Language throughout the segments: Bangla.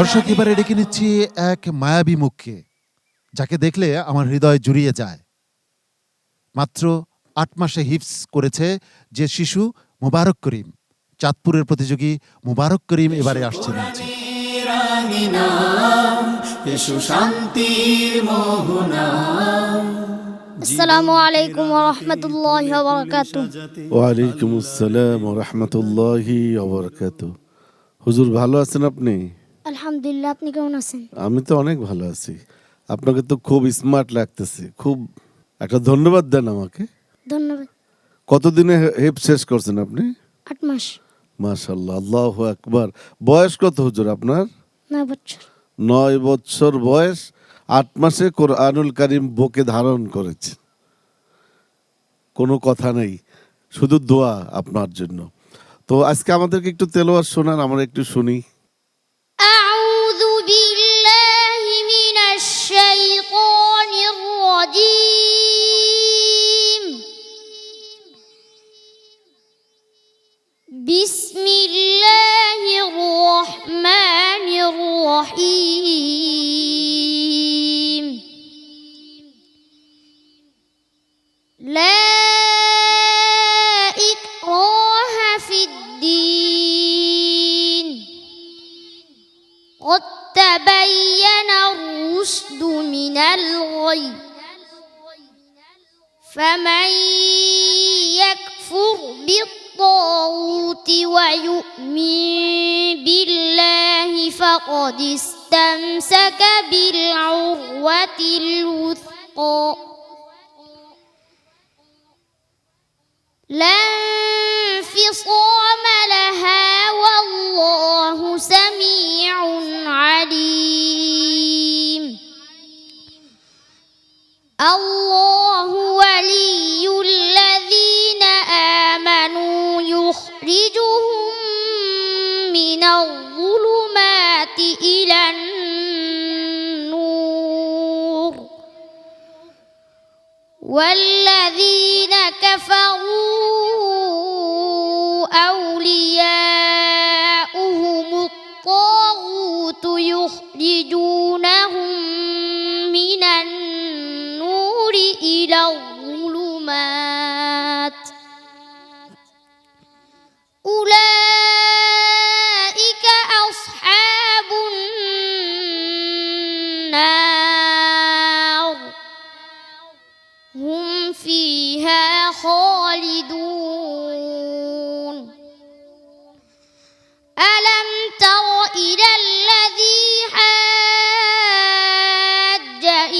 দর্শক, এবারে ডেকে নিচ্ছি এক মায়াবী মুখকে, যাকে দেখলে আমার হৃদয় জুড়িয়ে যায়। মাত্র ৮ মাসে হিফজ করেছে যে শিশু, মুবারক করিম। চাঁদপুরের প্রতিযোগী মুবারক করিম এবারে আসছে মঞ্চে। আসসালামু আলাইকুম ওয়া রাহমাতুল্লাহি ওয়া বারাকাতুহু। ওয়ালাইকুম আসসালাম ওয়া রাহমাতুল্লাহি ওয়া বারাকাতুহু। হুজুর ভালো আছেন আপনি? আলহামদুলিল্লাহ, আপনি কেমন আছেন? আমি তো অনেক ভালো আছি। আপনাকে তো খুব স্মার্ট লাগতেছে। খুব একটা ধন্যবাদ দেন আমাকে। ধন্যবাদ। কতদিনে হেফ শেষ করছেন আপনি? ৮ মাস। মাশাআল্লাহ, আল্লাহু আকবার। বয়স কত হুজুর আপনার? ৯ বছর। ৯ বছর বয়স, ৮ মাসে কোরআনুল কারীম বুকে ধারণ করেছে। কোনো কথা নেই, শুধু দোয়া আপনার জন্য। তো আজকে আমাদেরকে একটু তেলাওয়াত শোনান, আমরা একটু শুনি। আউযু বিল্লাহি মিনাশ শাইতানির রাজীম। বিসমিল্লাহির রাহমানির রাহিম। লা ইকরাহা ফিদ্দীন। قد تبين الرشد من الغي، فمن يكفر بالطاغوت ويؤمن بالله فقد استمسك بالعروة الوثقى لا انفصام لها والله سميع عليم. الله ولي الذين آمنوا يخرجهم من الظلمات إلى النور، والذين كفروا أولياؤهم الطاغوت يخرجونهم من النور إلى الظلمات، أولئك أصحاب النار هم فيها خالدون. ألم تر إلى الذي حاج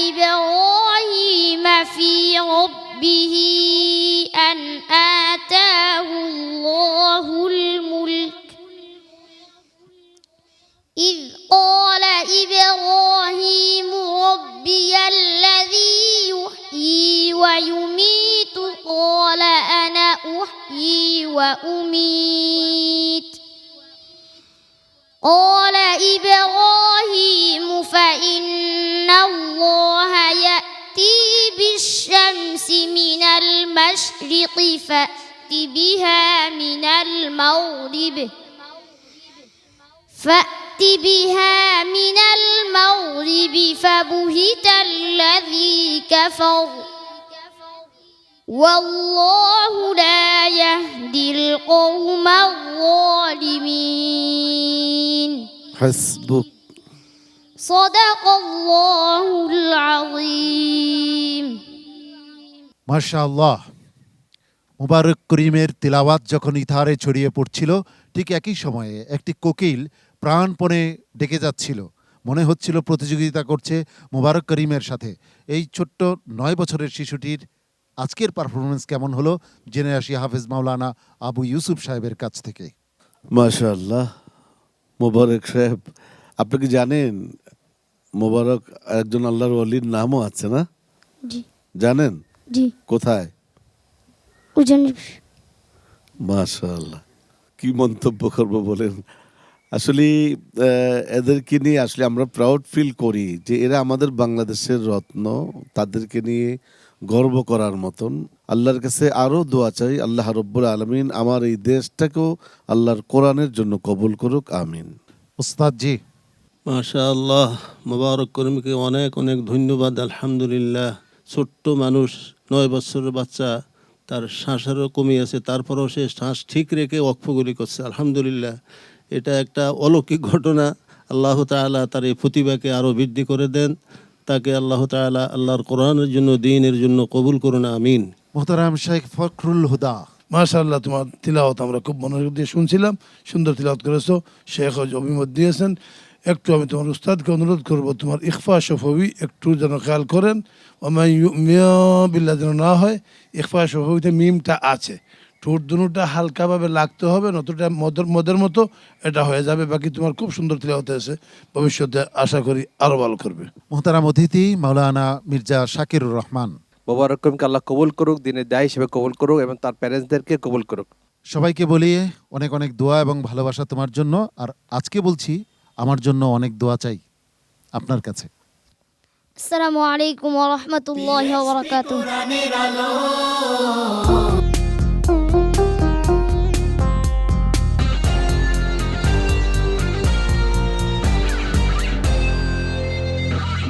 إبراهيم في ربه أن آتاه الله الملك، إذ قال إبراهيم ربي الذي يحيي ويميت، قال أنا أحيي وأميت. قال إبراهيم فإن الله يأتي بالشمس من المشرق فأت بها من المغرب فبهت الذي كفر والله لا يهدي القوم الظالمين. হাসবুক। صدق الله العظيم. মাশাআল্লাহ। মুবারক করিমের তিলাওয়াত যখন ইথারে ছড়িয়ে পড়ছিল, ঠিক একই সময়ে একটি কোকিল প্রাণপণে ডেকে যাচ্ছিল। মনে হচ্ছিল প্রতিযোগিতা করছে মুবারক করিমের সাথে। এই ছোট্ট ৯ বছরের শিশুটির আজকের পারফরমেন্স কেমন হলো জেনে আসি হাফেজ মাওলানা আবু ইউসুফ সাহেবের কাছ থেকে। মাশাআল্লাহ। মোবারক সাহেব, আপনি কি জানেন মোবারক একজন আল্লাহর ওলির নামও আছে না? জি জানেন? জি। কোথায়? উজানি। মাশাআল্লাহ। কি মন্তব্য করব বলেন। আসলে এদেরকে নিয়ে আসলে আমরা প্রাউড ফিল করি যে এরা আমাদের বাংলাদেশের রত্ন। তাদেরকে নিয়ে গর্ব করার মতন। আল্লাহর কাছে আরো দোয়া চাই, আল্লাহ রব্বুল আলামিন আমার এই দেশটাকেও আল্লাহর কোরআনের জন্য কবুল করুক, আমিন। উস্তাদ জি, মাশাআল্লাহ, মোবারক করিমকে অনেক অনেক ধন্যবাদ। আলহামদুলিল্লাহ, ছোট্ট মানুষ, 9 বছরের বাচ্চা, তার শ্বাসেরও কমে আছে, তারপরেও সে শ্বাস ঠিক রেখে ওয়াকফগুলি করছে। আলহামদুলিল্লাহ, এটা একটা অলৌকিক ঘটনা। আল্লাহ তাআলা তার এই প্রতিভাকে আরও বৃদ্ধি করে দেন। তাকে আল্লাহ তাআলা আল্লাহর কোরআনের জন্য, দ্বীনের জন্য কবুল করুন, আমিন। মোহতারাম শেখ ফখরুল হুদা, মাশাআল্লাহ, তোমার তিলাওয়াত আমরা খুব মনোযোগ দিয়ে শুনছিলাম, সুন্দর তিলাওয়াত করেছো, শেখ অভিমত দিয়েছেন। একটু আমি তোমার উস্তাদকে অনুরোধ করব, তোমার ইখফা শফবি একটু যেন খেয়াল করেন, বিল্লাহ যেন না হয়। ইখফা শফবিতে মিমটা আছে, ঠোঁট দুটা হালকাভাবে লাগতে হবে, নতুনটা মদের মতো এটা হয়ে যাবে। বাকি তোমার খুব সুন্দর তিলাওয়াত হয়েছে, ভবিষ্যতে আশা করি আরো ভালো করবে। মোহতারাম অতিথি মাওলানা মির্জা শাকিরুর রহমান, মোবারক করিমকে আল্লাহ কবুল করুক, দিনের দায়ী হিসেবে কবুল করুক এবং তার প্যারেন্টসদেরকে কবুল করুক। সবাইকে বলি অনেক অনেক দোয়া এবং ভালোবাসা তোমার জন্য। আর আজকে বলছি আমার জন্য অনেক দোয়া চাই আপনার কাছে। আসসালামু আলাইকুম ওয়া রাহমাতুল্লাহি ওয়া বারাকাতুহু।